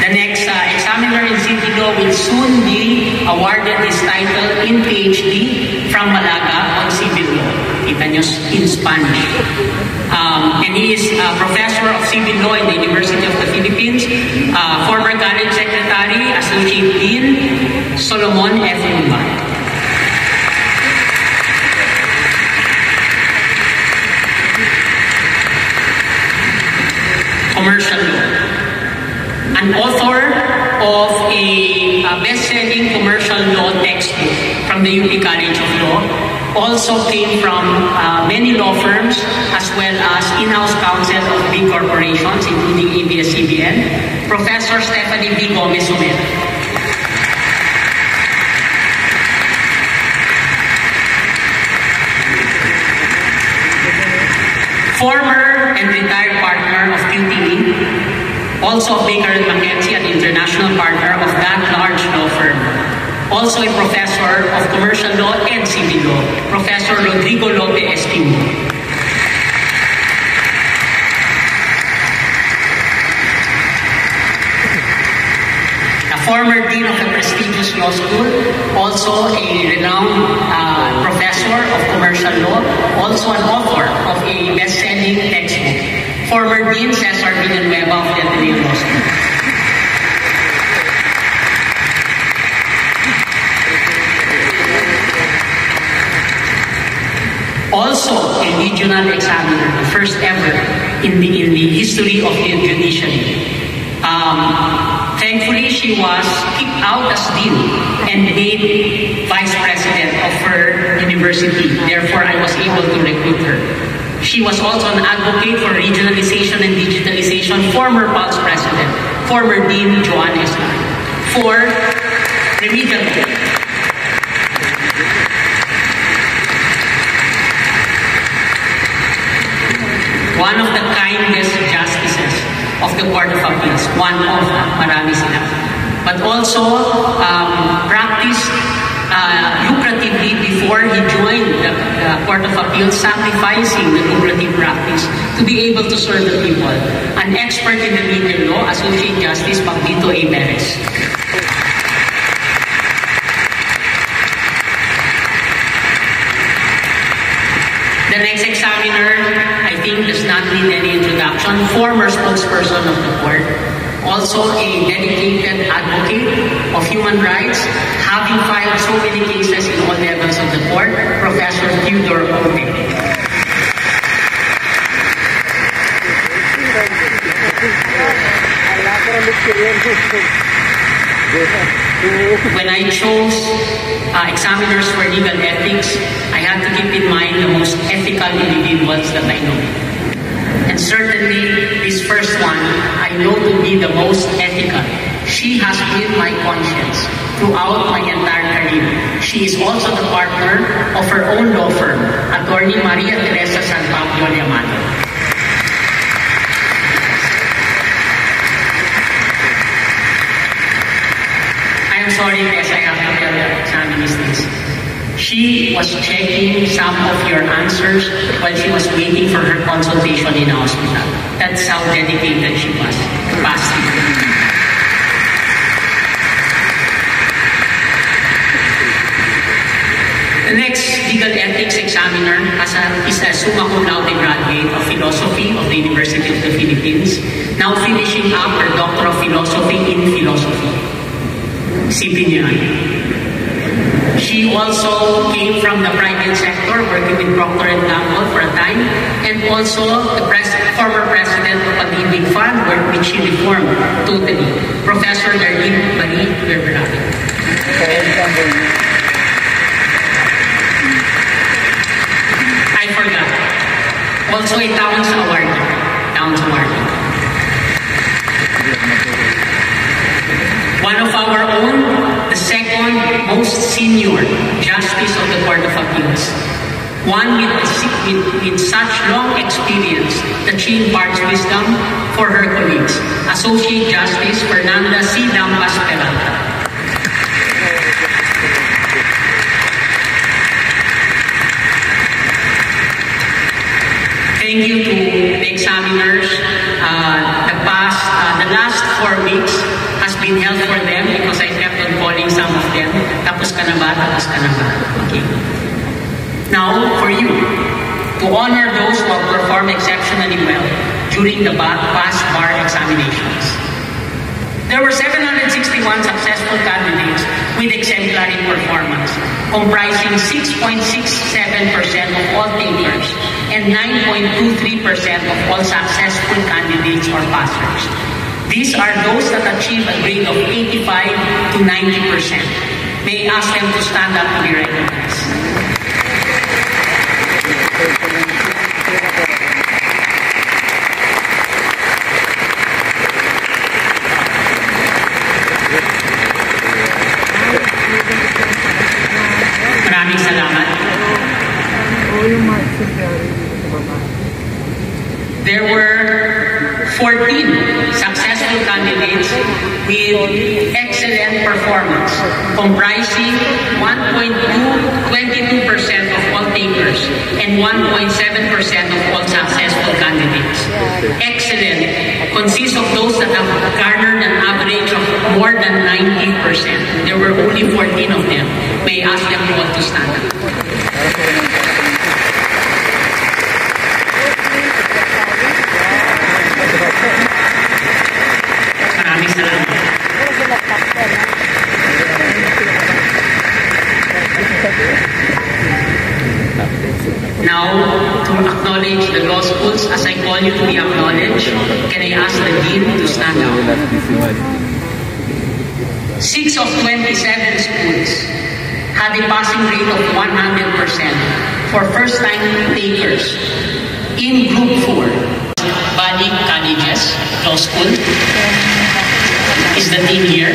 The next examiner in civil law will soon be awarded his title in PhD from Malaga on civil law. Kita nyo, in Spanish. And he is a professor of civil law in the University of the Philippines, former college secretary, associate dean, Solomon F. Lumba. Commercial law. An author of a best-selling commercial law textbook from the UP College of Law, also came from many law firms as well as in-house counsel of big corporations, including ABS-CBN, Professor Stephanie B. Gomez-Somero. Former and retired partner of QTE, also of Baker & McKenzie, an international partner of that large law firm. Also a professor of commercial law and civil law, Professor Rodrigo Lope Espino. A former dean of a prestigious law school, also a renowned professor of commercial law, also an author of a best-selling textbook. Former Dean Cesar Villanueva of the Ateneo Law School. Also a regional examiner, the first ever in the history of the judiciary. Thankfully, she was kicked out as dean and made vice president of her university. Therefore, I was able to recruit her. She was also an advocate for regionalization and digitalization, former PULSE president, former Dean Joan Eslan, for remedial law. One of the kindest justices of the Court of Appeals, one of marami sila. But also practiced lucratively before he joined the Court of Appeals, sacrificing the lucrative practice to be able to serve the people. An expert in remedial law, Associate Justice Pablito A. Perez. The next examiner, I think think does not need any introduction, former spokesperson of the court, also a dedicated advocate of human rights, having filed so many cases in all levels of the court, Professor Theodore Ote. When I chose examiners for legal ethics, I had to keep in mind the most ethical individuals that I know. And certainly, this first one, I know to be the most ethical. She has been my conscience throughout my entire career. She is also the partner of her own law firm, Attorney Maria Teresa San Pablo Yamato. I'm sorry, Tess, I have to tell the examinees this. She was checking some of your answers while she was waiting for her consultation in the hospital. That's how dedicated she was to pass through. The next legal ethics examiner is a summa cum laude graduate of philosophy of the University of the Philippines, now finishing up her Doctor of Philosophy in Philosophy. Si Pinyan. She also came from the private sector, working with Procter & Gamble for a time, and also the former president of Pag-ibig Fund, which she reformed totally, Professor Darlene Marie Verberati. I forgot. Also a Towns Award. One of our own, the second most senior justice of the Court of Appeals. One with such long experience that she imparts wisdom for her colleagues. Associate Justice Fernanda C. Dampas Peralta. Thank you to the examiners. The last 4 weeks has been hell for them because I kept on calling some of them. Tapos ka na ba? Tapos ka na ba? Okay. Now, for you, to honor those who have performed exceptionally well during the past bar examinations. There were 761 successful candidates with exemplary performance, comprising 6.67% of all takers and 9.23% of all successful candidates or passers. These are those that achieve a grade of 85 to 90%. May I ask them to stand up to be recognized. Maraming salamat. There were 14 successful candidates with excellent performance, comprising 22% of all takers and 1.7% of all successful candidates. Excellent consists of those that have garnered an average of more than 90%. There were only 14 of them. May I ask them all to stand up. Maraming salamat. Now, to acknowledge the law schools, as I call you to be acknowledged, can I ask the Dean to stand up? 6 of 27 schools had a passing rate of 100% for first-time takers in Group 4. Balik Colleges Law School is the team here.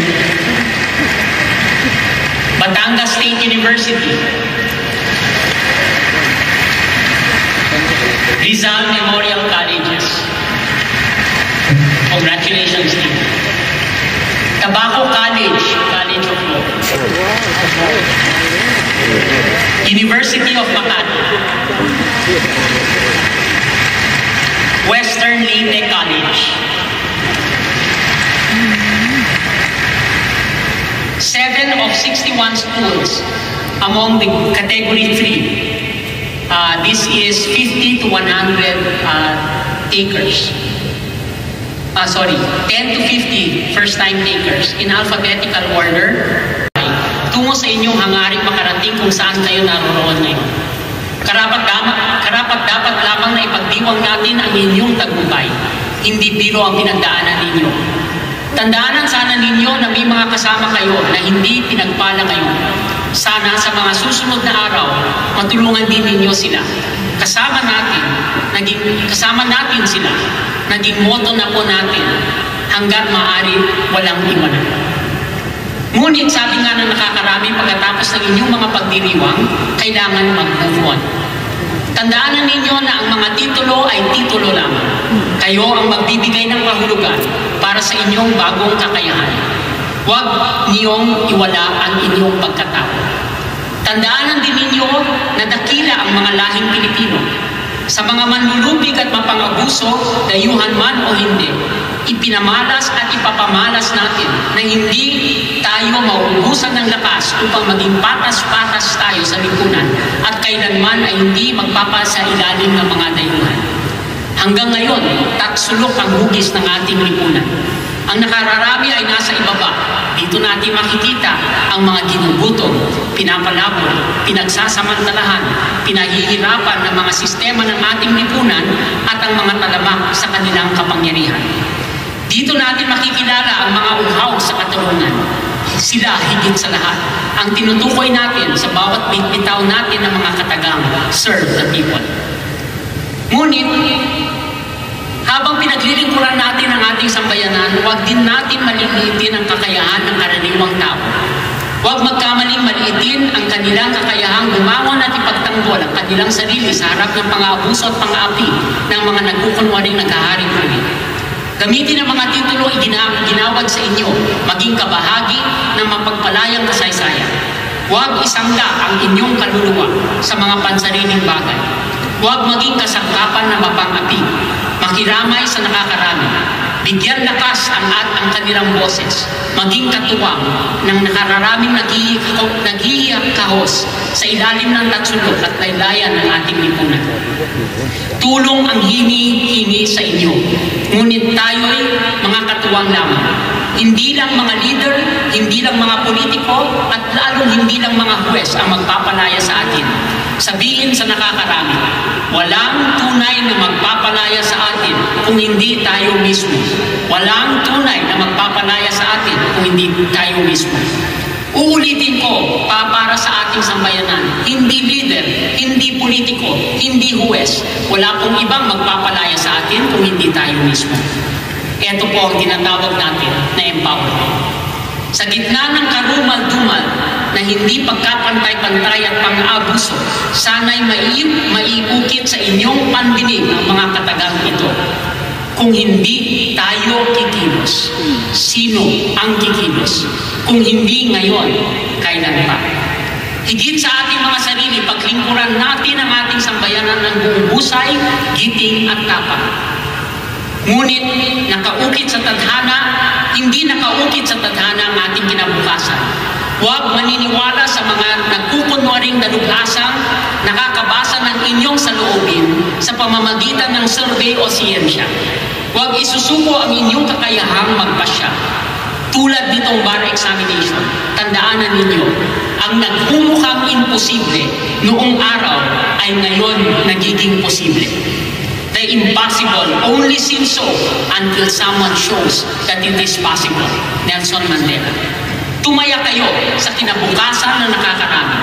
Batangas State University. Rizal Memorial Colleges. Congratulations, team. Tabaco College, College of Law. University of Makati. Western Leyte College. 7 of 61 schools among the Category 3 This is 50 to 100 takers. 10 to 50 first-time takers in alphabetical order tungo sa inyong hangaring makarating kung saan kayo naroroon ngayon. Karapat dapat lamang na ipagdiwang natin ang inyong tagumpay. Hindi biro ang pinagdaanan ninyo. Tandaanan sana ninyo na may mga kasama kayo na hindi pinagpala kayo. Sana sa mga susunod na araw, matulungan din ninyo sila. Kasama natin sila. Naging motto na po natin hanggat maaari walang iwanan. Ngunit sabi nga ng nakakarami pagkatapos ng inyong mga pagdiriwang, kailangan mag-move on. Tandaan ninyo na ang mga titulo ay titulo lamang. Kayo ang magbibigay ng kahulugan para sa inyong bagong kakayahan. Huwag niyong iwala ang inyong pagkatao. Tandaan din ninyo na dakila ang mga lahing Pilipino. Sa mga manlulupig at mapang-abuso, dayuhan man o hindi, ipinamalas at ipapamalas natin na hindi tayo mauubusan ng lakas upang maging patas-patas tayo sa lipunan at kailanman ay hindi magpapasa ilalim ng mga dayuhan. Hanggang ngayon, taksulok ang hugis ng ating lipunan. Ang nakararami ay nasa ibaba. Dito natin makikita ang mga ginugutom, pinapalabot, pinagsasamantalahan, pinahihirapan ng mga sistema ng ating lipunan at ang mga talamak sa kanilang kapangyarihan. Dito natin makikilala ang mga uhaw sa katarungan. Sila higit sa lahat ang tinutukoy natin sa bawat bitaw natin ng mga katagang serve the people. Ngunit, habang pinaglilingkuran natin ang ating sambayanan, huwag din natin maliliitin ang kakayahan ng karaniwang tao. Huwag magkamaling maliitin ang kanilang kakayahang gumawa at ipagtanggol ang kanilang sarili sa harap ng pang-aabuso at pang-aapi ng mga nagkukunwaring naghaharing huli. Gamitin ang mga titulo ginawag sa inyo, maging kabahagi ng mapagpalayang kasaysayan. Huwag isangga ang inyong kaluluwa sa mga pansariling bagay. Huwag maging kasangkapan na mapang-api. Makiramay sa nakakarami. Bigyan lakas ang kanilang boses. Maging katuwang ng nakararaming naghihikahos sa ilalim ng tatsulok at laylayan ng ating lipunan. Tulong ang hini-hini sa inyo. Ngunit tayo'y mga katuwang lamang. Hindi lang mga leader, hindi lang mga politiko, at lalong hindi lang mga huwes ang magpapalaya sa atin. Sabihin sa nakakarami, walang tunay na magpapalaya sa atin kung hindi tayo mismo. Walang tunay na magpapalaya sa atin kung hindi tayo mismo. Uulitin ko para sa ating sambayanan, hindi leader, hindi politiko, hindi huwes. Wala pong ibang magpapalaya sa atin kung hindi tayo mismo. Ito po ang tinatawag natin na empowerment. Sa gitna ng karumal-dumal na hindi pagkapantay-pantay at pang-abuso, sana'y maiukit sa inyong pandinig ang mga katagang ito. Kung hindi tayo kikilos, sino ang kikilos? Kung hindi ngayon, kailan pa? Higit sa ating mga sarili, paglingkuran natin ang ating sambayanan ng buong busay, giting at tapang. Ngunit nakaukit sa tadhana, hindi nakaukit sa tadhana ang ating kinabukasan. Huwag maniniwala sa mga nagkukunwaring dalubhasang nakakabasa ng inyong saloobin sa pamamagitan ng survey o siyensya. Huwag isusuko ang inyong kakayahang magpasya. Tulad nitong bar examination, tandaanan ninyo, ang nagmumukhang imposible noong araw ay ngayon nagiging posible. The impossible only seems so until someone shows that it is possible. Nelson Mandela. Tumaya kayo sa kinabukasan na nakakarami.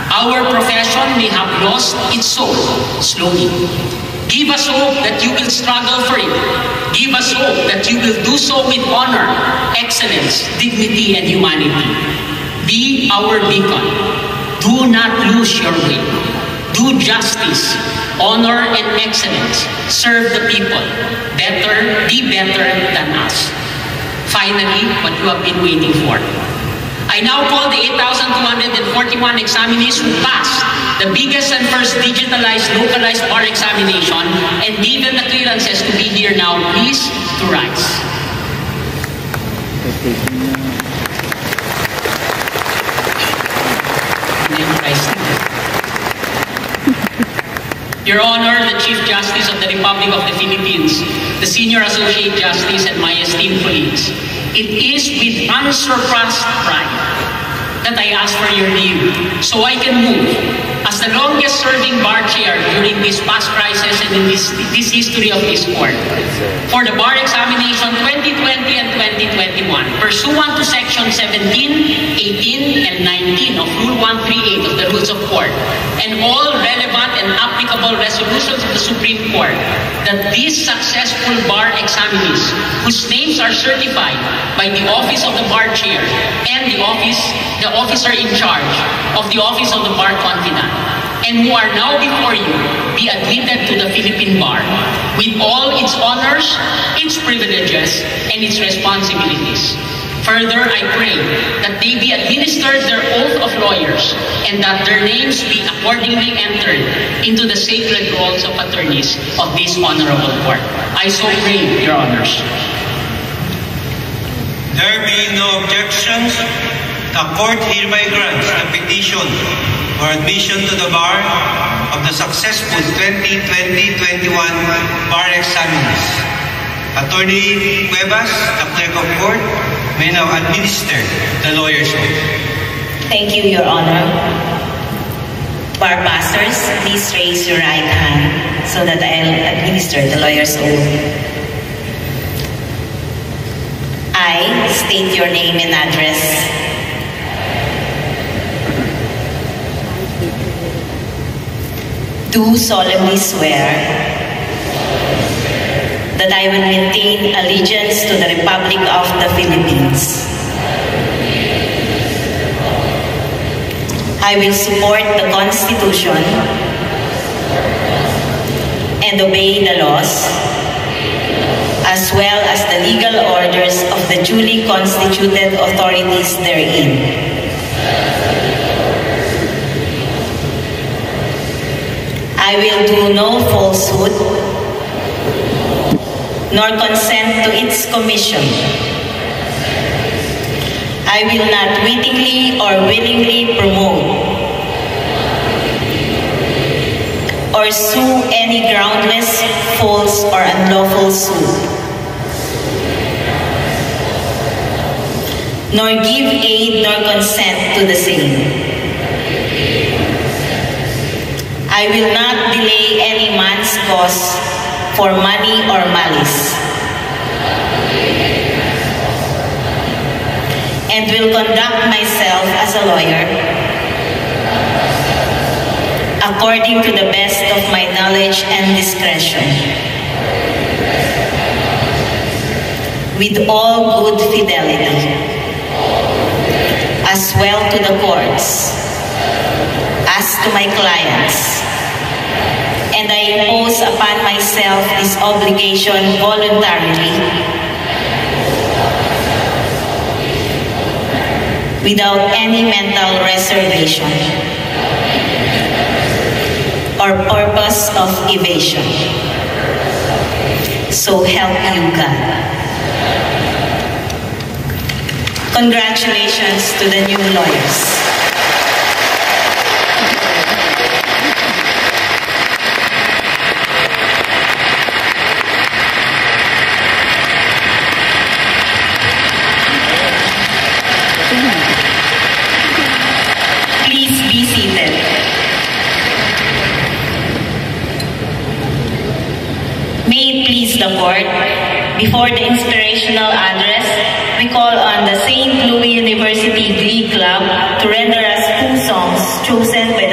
Our profession may have lost its soul slowly. Give us hope that you will struggle for it. Give us hope that you will do so with honor, excellence, dignity, and humanity. Be our beacon. Do not lose your way. Do justice, honor, and excellence. Serve the people. Better, be better than us. Finally, what you have been waiting for. I now call the 8,241 examinees who passed the biggest and first digitalized localized bar examination and given the clearances to be here now, please, to rise. Rise. Your Honor, the Chief Justice of the Republic of the Philippines, the Senior Associate Justice, and my esteemed colleagues, it is with unsurpassed pride that I ask for your leave so I can move as the longest-serving bar chair during this past crisis and in this history of this court for the bar examination 2020 and 2021 pursuant to Section 17, 18, and 19 of Rule 138 of the Rules of Court and all relevant and applicable resolutions of the Supreme Court, that these successful bar examinees whose names are certified by the Office of the Bar Chair and the officer in charge of the Office of the Bar Confidant, and who are now before you, be admitted to the Philippine Bar with all its honors, its privileges, and its responsibilities. Further, I pray that they be administered their oath of lawyers and that their names be accordingly entered into the sacred rolls of attorneys of this honorable court. I so pray, Your Honors. There being no objections, the court hereby grants the petition for admission to the bar of the successful 2020-21 bar examinees. Attorney Cuevas, the clerk of court, may now administer the lawyer's oath. Thank you, Your Honor. Bar masters, please raise your right hand so that I'll administer the lawyer's oath. I state your name and address. Do solemnly swear that I will maintain allegiance to the Republic of the Philippines. I will support the Constitution and obey the laws as well as the legal orders of the duly constituted authorities therein. I will do no falsehood nor consent to its commission. I will not wittingly or willingly promote or sue any groundless, false, or unlawful suit, nor give aid nor consent to the same. I will not delay any man's cause for money or malice, and will conduct myself as a lawyer according to the best of my knowledge and discretion, with all good fidelity, as well to the courts as to my clients. And I impose upon myself this obligation voluntarily, without any mental reservation or purpose of evasion. So help you God. Congratulations to the new lawyers. Please be seated. May it please the court, before the inspirational address, we call on the St. Louis University Glee Club to render us two songs chosen by